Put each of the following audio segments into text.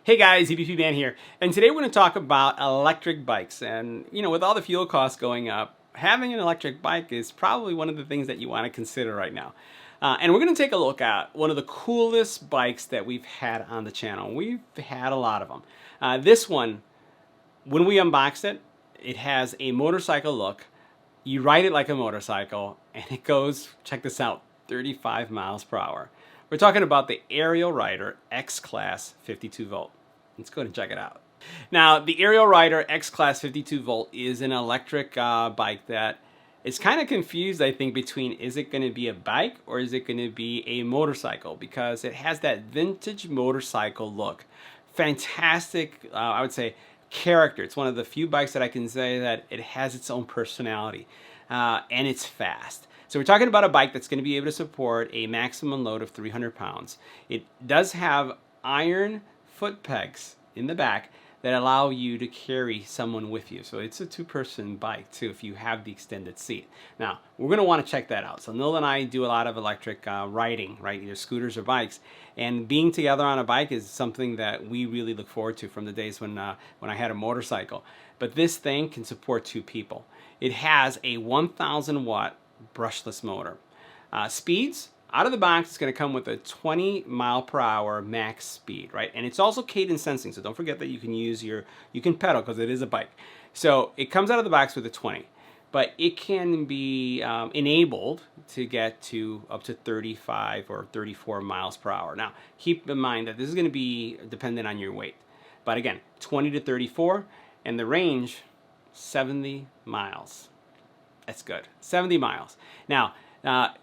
Hey guys, EBPMAN here, and today we're going to talk about electric bikes. And with all the fuel costs going up, having an electric bike is probably one of the things that you want to consider right now. And we're going to take a look at one of the coolest bikes that we've had on the channel. We've had a lot of them. This one, when we unboxed it, it has a motorcycle look. You ride it like a motorcycle, and it goes, check this out, 35 miles per hour. We're talking about the Ariel Rider X-Class 52 volt. Let's go ahead and check it out. Now, the Ariel Rider X-Class 52 volt is an electric bike that is kind of confused, I think, between is it going to be a bike or is it going to be a motorcycle, because it has that vintage motorcycle look. Fantastic, I would say, character. It's one of the few bikes that I can say that it has its own personality, and it's fast. So we're talking about a bike that's going to be able to support a maximum load of 300 pounds. It does have iron foot pegs in the back that allow you to carry someone with you. So it's a two-person bike too if you have the extended seat. Now, we're going to want to check that out. So Noel and I do a lot of electric riding, right? Either scooters or bikes. And being together on a bike is something that we really look forward to from the days when I had a motorcycle. But this thing can support two people. It has a 1,000 watt brushless motor. Speeds, out of the box, it's going to come with a 20 mile per hour max speed, right? And it's also cadence sensing, so don't forget that you can pedal because it is a bike. So it comes out of the box with a 20, but it can be enabled to get to up to 35 or 34 miles per hour. Now, keep in mind that this is going to be dependent on your weight. But again, 20 to 34, and the range, 70 miles. That's good. 70 miles. Now,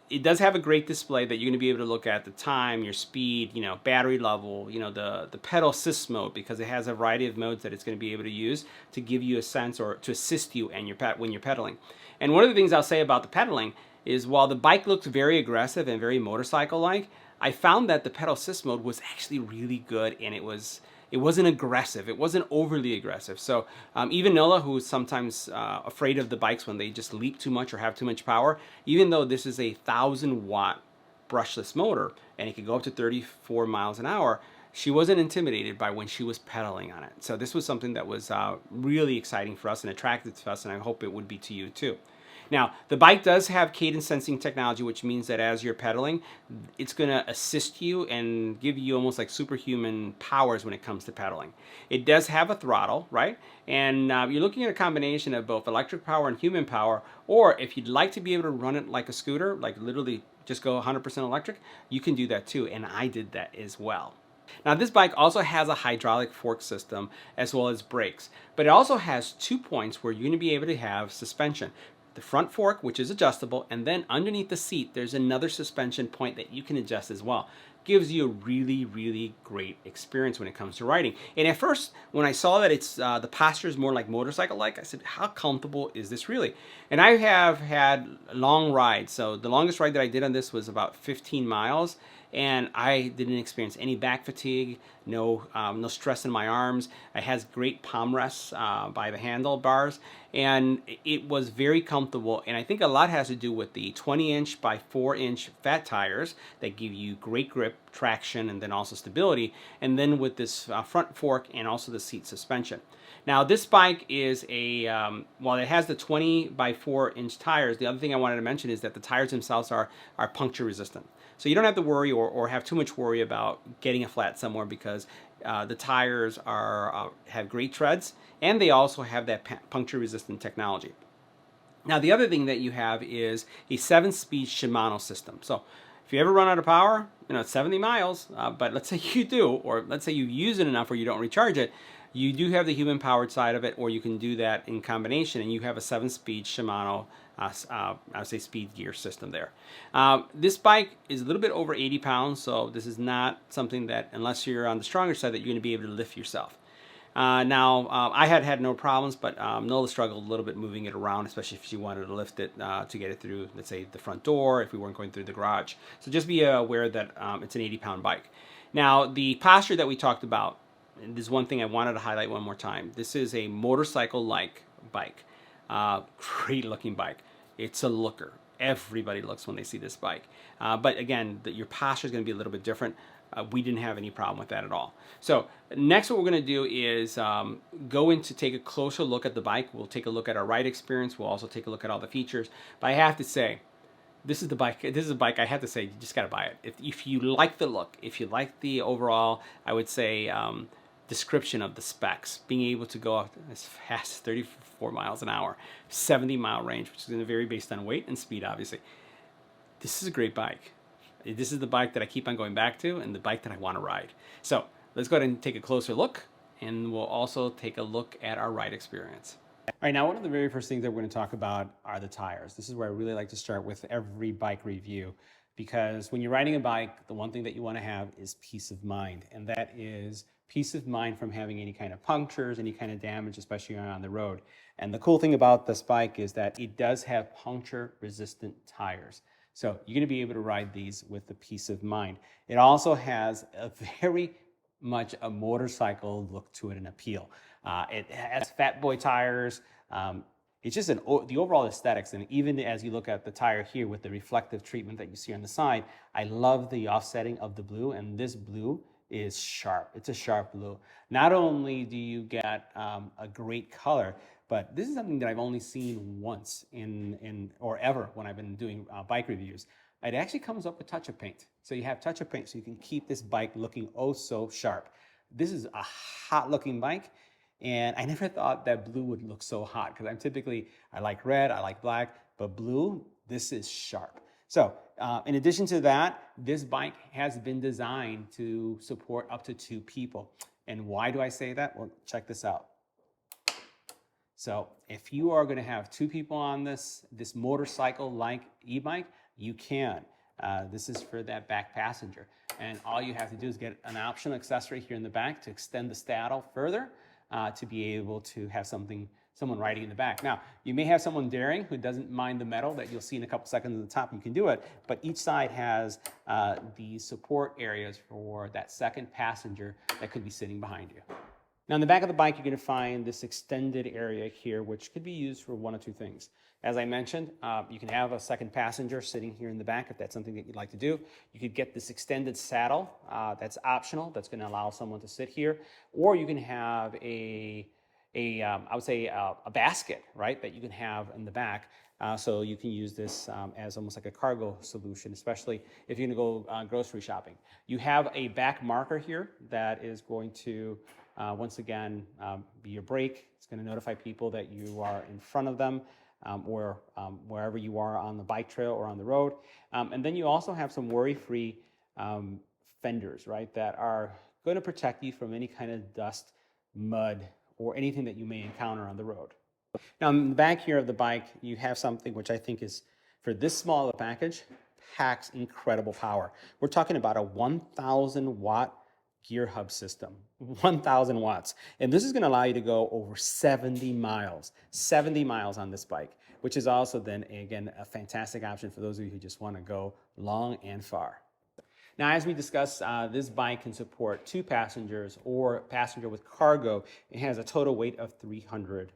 it does have a great display that you're going to be able to look at the time, your speed, battery level, the pedal assist mode, because it has a variety of modes that it's going to be able to use to give you a sense or to assist you in when you're pedaling. And one of the things I'll say about the pedaling is while the bike looks very aggressive and very motorcycle-like, I found that the pedal assist mode was actually really good, and it wasn't aggressive. It wasn't overly aggressive. So even Nola, who's sometimes afraid of the bikes when they just leap too much or have too much power, even though this is a 1,000 watt brushless motor and it could go up to 34 miles an hour, she wasn't intimidated by when she was pedaling on it. So this was something that was really exciting for us and attractive to us, and I hope it would be to you too. Now, the bike does have cadence sensing technology, which means that as you're pedaling, it's going to assist you and give you almost like superhuman powers when it comes to pedaling. It does have a throttle, right? And you're looking at a combination of both electric power and human power, or if you'd like to be able to run it like a scooter, like literally just go 100% electric, you can do that too, and I did that as well. Now, this bike also has a hydraulic fork system as well as brakes, but it also has 2 points where you're going to be able to have suspension. The front fork, which is adjustable, and then underneath the seat there's another suspension point that you can adjust as well. Gives you a really, really great experience when it comes to riding. And at first, when I saw that it's the posture is more like motorcycle-like, I said, how comfortable is this really? And I have had long rides. So the longest ride that I did on this was about 15 miles, and I didn't experience any back fatigue, no stress in my arms. It has great palm rests by the handlebars, and it was very comfortable. And I think a lot has to do with the 20-inch by 4-inch fat tires that give you great grip, traction, and then also stability, and then with this front fork and also the seat suspension. Now, this bike is while it has the 20 by 4-inch tires, the other thing I wanted to mention is that the tires themselves are puncture resistant. So you don't have to worry or have too much worry about getting a flat somewhere, because the tires have great treads, and they also have that puncture resistant technology. Now, the other thing that you have is a 7-speed Shimano system. So if you ever run out of power, it's 70 miles, but let's say you do, or let's say you use it enough where you don't recharge it, you do have the human-powered side of it, or you can do that in combination, and you have a 7-speed Shimano, I would say, speed gear system there. This bike is a little bit over 80 pounds, so this is not something that, unless you're on the stronger side, that you're going to be able to lift yourself. I had no problems, but Nola struggled a little bit moving it around, especially if she wanted to lift it to get it through, let's say, the front door, if we weren't going through the garage. So just be aware that it's an 80-pound bike. Now, the posture that we talked about, and this is one thing I wanted to highlight one more time. This is a motorcycle-like bike. Great looking bike. It's a looker. Everybody looks when they see this bike. But again, your posture is going to be a little bit different. we didn't have any problem with that at all. So next what we're going to do is go in to take a closer look at the bike. We'll take a look at our ride experience. We'll also take a look at all the features. But I have to say, this is the bike. This is a bike I have to say, you just got to buy it. If you like the look, if you like the overall, I would say, description of the specs, being able to go up as fast as 34 miles an hour, 70-mile range, which is going to vary based on weight and speed, obviously. This is a great bike. This is the bike that I keep on going back to and the bike that I want to ride. So let's go ahead and take a closer look, and we'll also take a look at our ride experience. All right, now one of the very first things that we're going to talk about are the tires. This is where I really like to start with every bike review, because when you're riding a bike, the one thing that you want to have is peace of mind, and that is peace of mind from having any kind of punctures, any kind of damage, especially on the road. And the cool thing about this bike is that it does have puncture-resistant tires. So you're going to be able to ride these with the peace of mind. It also has a very much a motorcycle look to it and appeal. It has fat boy tires. It's just the overall aesthetics. And even as you look at the tire here with the reflective treatment that you see on the side, I love the offsetting of the blue. And this blue is sharp. It's a sharp blue. Not only do you get a great color, but this is something that I've only seen once or ever when I've been doing bike reviews. It actually comes up with touch-up paint. So you have touch-up paint so you can keep this bike looking oh so sharp. This is a hot-looking bike, and I never thought that blue would look so hot, because I like red, I like black, but blue, this is sharp. So in addition to that, this bike has been designed to support up to 2 people. And why do I say that? Well, check this out. So if you are going to have 2 people on this motorcycle-like e-bike, you can. This is for that back passenger. And all you have to do is get an optional accessory here in the back to extend the saddle further to be able to have someone riding in the back. Now, you may have someone daring who doesn't mind the metal that you'll see in a couple seconds at the top. You can do it, but each side has the support areas for that second passenger that could be sitting behind you. Now, in the back of the bike, you're going to find this extended area here, which could be used for one of 2 things. As I mentioned, you can have a second passenger sitting here in the back if that's something that you'd like to do. You could get this extended saddle. That's optional. That's going to allow someone to sit here. Or you can have I would say a basket, right, that you can have in the back. So you can use this as almost like a cargo solution, especially if you're going to go grocery shopping. You have a back marker here that is going to once again, be your brake. It's going to notify people that you are in front of them or wherever you are on the bike trail or on the road. And then you also have some worry-free fenders, right, that are going to protect you from any kind of dust, mud, or anything that you may encounter on the road. Now, in the back here of the bike, you have something which I think is, for this small of a package, packs incredible power. We're talking about a 1,000-watt gear hub system, 1,000 watts. And this is going to allow you to go over 70 miles on this bike, which is also then, again, a fantastic option for those of you who just want to go long and far. Now, as we discussed, this bike can support 2 passengers or passenger with cargo. It has a total weight of 300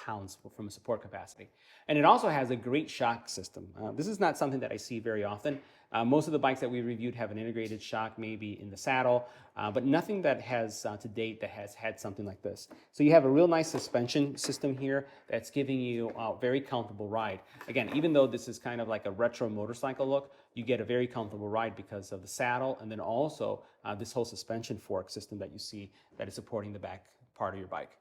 pounds from a support capacity. And it also has a great shock system. This is not something that I see very often. Most of the bikes that we reviewed have an integrated shock, maybe in the saddle, but nothing that has to date that has had something like this. So you have a real nice suspension system here that's giving you a very comfortable ride. Again, even though this is kind of like a retro motorcycle look, you get a very comfortable ride because of the saddle, and then also this whole suspension fork system that you see that is supporting the back part of your bike.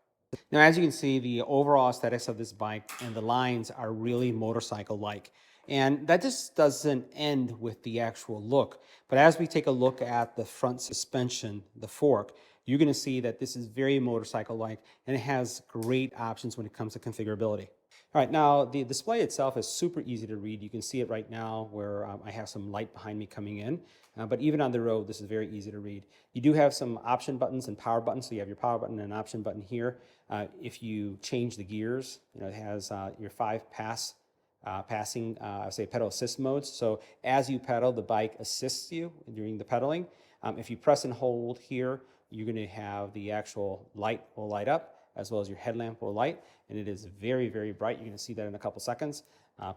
Now, as you can see, the overall aesthetics of this bike and the lines are really motorcycle-like. And that just doesn't end with the actual look. But as we take a look at the front suspension, the fork, you're going to see that this is very motorcycle-like, and it has great options when it comes to configurability. All right, now the display itself is super easy to read. You can see it right now where I have some light behind me coming in. But even on the road, this is very easy to read. You do have some option buttons and power buttons. So you have your power button and an option button here. If you change the gears, it has your 5 passing, say, pedal assist modes. So as you pedal, the bike assists you during the pedaling. If you press and hold here, you're going to have the actual light will light up, as well as your headlamp will light, and it is very, very bright. You're going to see that in a couple seconds.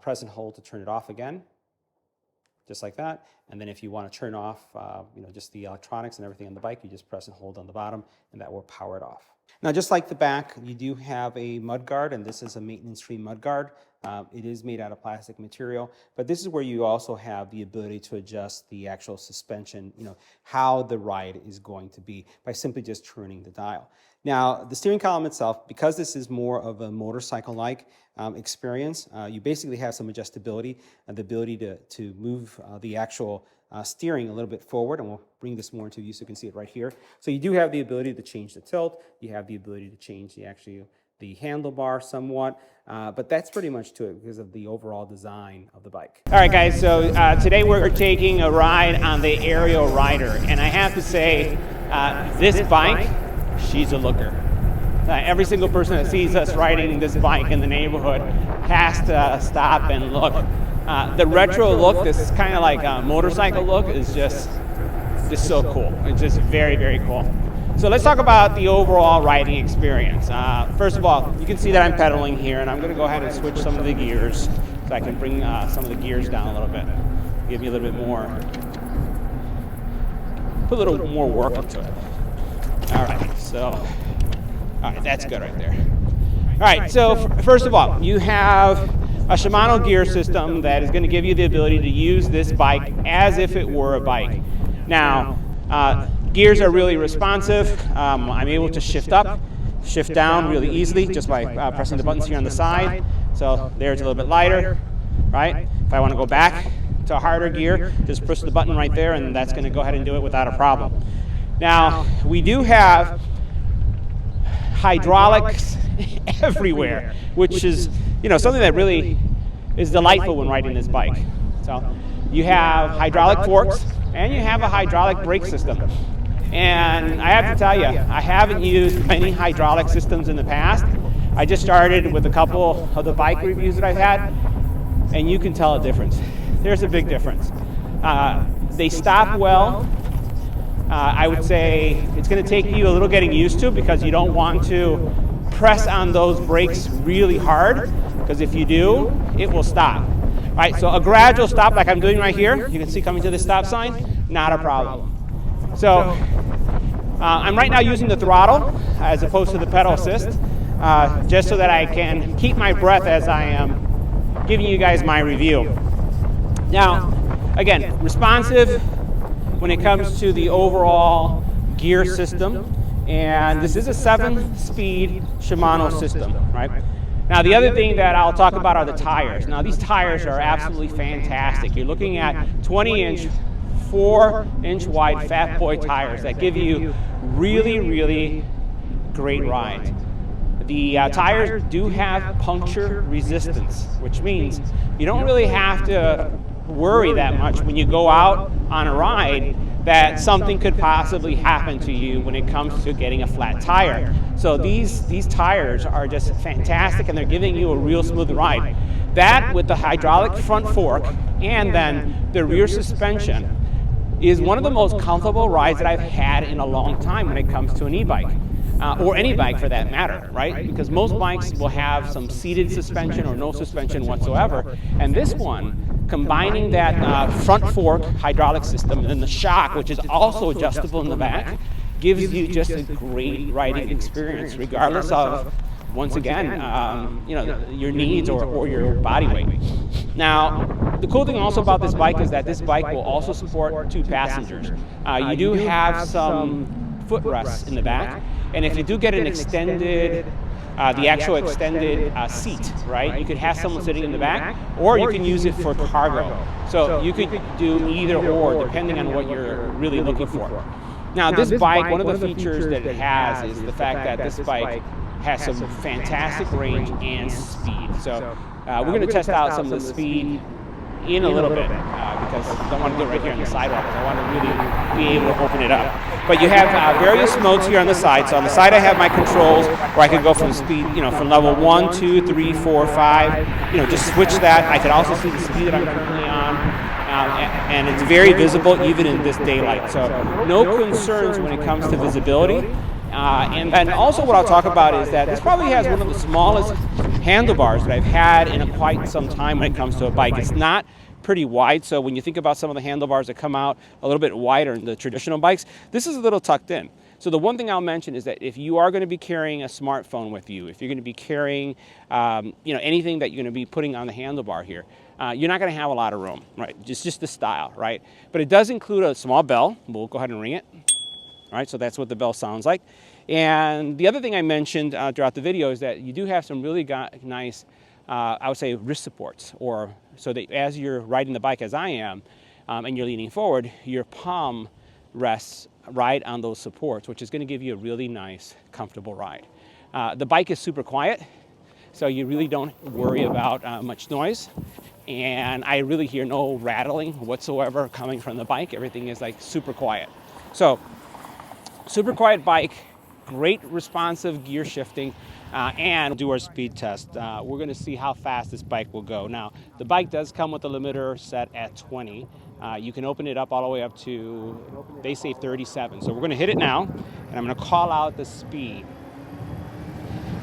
Press and hold to turn it off again. just like that. And then if you want to turn off, just the electronics and everything on the bike, you just press and hold on the bottom, and that will power it off. Now, just like the back, you do have a mud guard, and this is a maintenance-free mud guard. It is made out of plastic material, but this is where you also have the ability to adjust the actual suspension, how the ride is going to be by simply just turning the dial. Now, the steering column itself, because this is more of a motorcycle-like experience, you basically have some adjustability and the ability to move the actual steering a little bit forward, and we'll bring this more into view so you can see it right here. So you do have the ability to change the tilt, you have the ability to change the handlebar somewhat, but that's pretty much to it because of the overall design of the bike. All right, guys, so today we're taking a ride on the Ariel Rider, and I have to say, this bike, she's a looker. Every single person that sees us riding this bike in the neighborhood has to stop and look. The retro look, this kind of like motorcycle look, is just so cool. It's just very, very cool. So let's talk about the overall riding experience. First of all, you can see that I'm pedaling here, and I'm going to go ahead and switch some of the gears so I can bring some of the gears down a little bit, give you a little bit more, put a little more work into it. All right, that's good right there. All right, so first of all, you have a Shimano gear system that is going to give you the ability to use this bike as if it were a bike. Now, gears are really responsive. I'm able to shift up, shift down really easily just by pressing the buttons here on the side. So there's a little bit lighter, right? If I want to go back to a harder gear, just push the button right there, and that's going to go ahead and do it without a problem. Now, we do have hydraulics everywhere, which is something that really is delightful when riding this bike. So you have hydraulic forks and you have a hydraulic brake system. And I have to tell you, I haven't used many hydraulic systems in the past. I just started with a couple of the bike reviews that I've had, and you can tell a difference. There's a big difference. They stop well. I would say it's going to take you a little getting used to, because you don't want to press on those brakes really hard, because if you do, it will stop. All right, so a gradual stop like I'm doing right here, you can see coming to the stop sign, not a problem. So I'm right now using the throttle as opposed to the pedal assist, just so that I can keep my breath as I am giving you guys my review. Now, again, responsive when it comes to the overall gear system, and this is a 7-speed Shimano system, right? Now, the other thing that I'll talk about are the tires. Now, these tires are absolutely fantastic. You're looking at 20-inch, 4-inch wide Fat Boy tires that give you really, really great ride. The tires do have puncture resistance, which means you don't really have to worry that much when you go out on a ride that something could possibly happen to you when it comes to getting a flat tire. So these tires are just fantastic, and they're giving you a real smooth ride. That, with the hydraulic front fork and then the rear suspension, is one of the most comfortable rides that I've had in a long time when it comes to an e-bike. Or any bike for that matter, right? Because most bikes will have some seated suspension or no suspension whatsoever. And this one, combining that front fork hydraulic system and then the shock, which is also adjustable in the back, gives you just a great riding experience, regardless of, once again, your needs or your body weight. Now, the cool thing also about this bike is that this bike will also support 2 passengers. You do have some footrests in the back, and if you do get an extended, the actual extended seat, right, you could have someone sitting in the back, or you can use it for cargo. So you could do either or, depending on what you're really looking for. Now, this bike, one of the features that it has is the fact that this bike has some fantastic range and speed. So we're going to test out some of the speed in a little bit, because I don't want to do it right here on the sidewalk. I want to really be able to open it up. But you have various modes here on the side. So on the side I have my controls where I can go from speed, from level 1, 2, 3, 4, 5, just switch that. I can also see the speed that I'm currently on. And it's very visible even in this daylight. So no concerns when it comes to visibility. And then also what I'll talk about is that this probably has one of the smallest handlebars that I've had in quite some time when it comes to a bike. It's not pretty wide. So when you think about some of the handlebars that come out a little bit wider in the traditional bikes, this is a little tucked in. So the one thing I'll mention is that if you are going to be carrying a smartphone with you, if you're going to be carrying, anything that you're going to be putting on the handlebar here, you're not going to have a lot of room, right? Just the style, right? But it does include a small bell. We'll go ahead and ring it. All right, so that's what the bell sounds like. And the other thing I mentioned throughout the video is that you do have some really nice, I would say, wrist supports, or so that as you're riding the bike, as I am, and you're leaning forward, your palm rests right on those supports, which is going to give you a really nice, comfortable ride. The bike is super quiet, so you really don't worry about much noise. And I really hear no rattling whatsoever coming from the bike. Everything is like super quiet. So, super quiet bike, great responsive gear shifting, and do our speed test. We're going to see how fast this bike will go. Now, the bike does come with a limiter set at 20. You can open it up all the way up to, they say 37. So we're going to hit it now, and I'm going to call out the speed.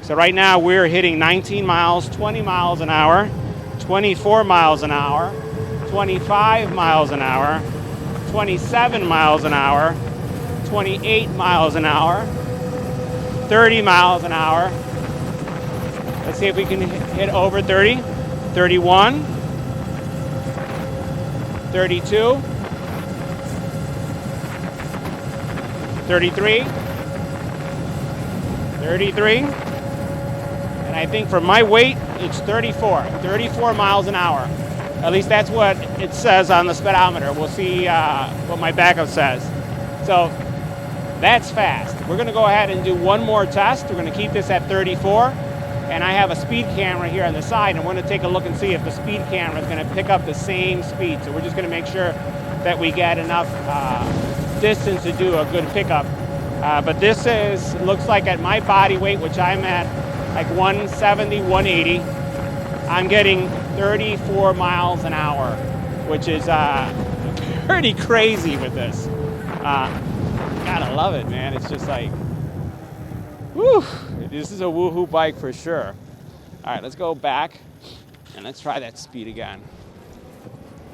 So right now we're hitting 19 miles, 20 miles an hour, 24 miles an hour, 25 miles an hour, 27 miles an hour, 28 miles an hour, 30 miles an hour. Let's see if we can hit over 30. 31, 32, 33, 33, and I think for my weight, it's 34 miles an hour. At least that's what it says on the speedometer. We'll see what my backup says. So that's fast. We're going to go ahead and do one more test. We're going to keep this at 34. And I have a speed camera here on the side, and we're going to take a look and see if the speed camera is going to pick up the same speed. So we're just going to make sure that we get enough distance to do a good pickup. But this looks like at my body weight, which I'm at like 170, 180, I'm getting 34 miles an hour, which is pretty crazy with this. Gotta love it, man. It's just like, whew, this is a woohoo bike for sure. All right, let's go back and let's try that speed again.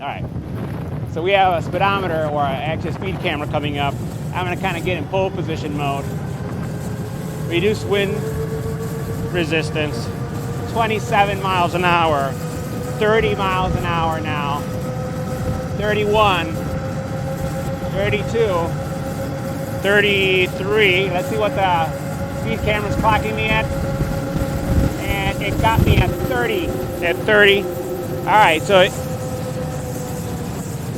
All right, so we have a speedometer, or actually a speed camera coming up. I'm gonna kind of get in pole position mode. Reduce wind resistance, 27 miles an hour, 30 miles an hour now, 31, 32, 33. Let's see what the speed camera's clocking me at. And it got me at 30. At 30. All right, so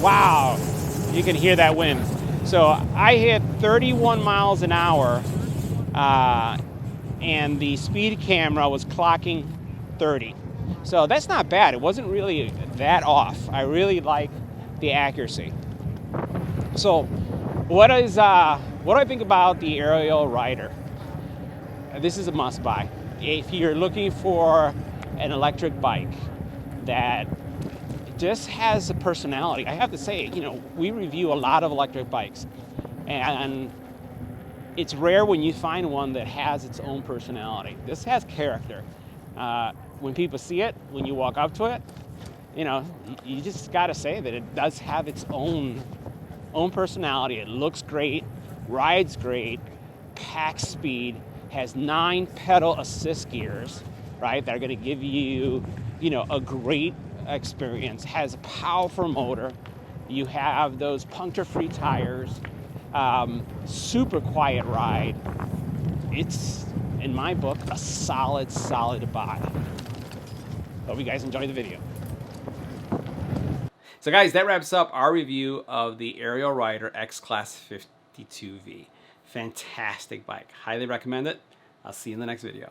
wow, you can hear that wind. So I hit 31 miles an hour, and the speed camera was clocking 30. So that's not bad. It wasn't really that off. I really like the accuracy. So what do I think about the Ariel Rider? This is a must buy. If you're looking for an electric bike that just has a personality. I have to say, we review a lot of electric bikes, and it's rare when you find one that has its own personality. This has character. When people see it, when you walk up to it, you just gotta say that it does have its own personality. It looks great, rides great, packs speed, has 9 pedal assist gears, right? That are gonna give you, a great experience. Has a powerful motor. You have those puncture-free tires. Super quiet ride. It's, in my book, a solid buy. Hope you guys enjoy the video. So guys, that wraps up our review of the Ariel Rider X Class 52V. Fantastic bike. Highly recommend it. I'll see you in the next video.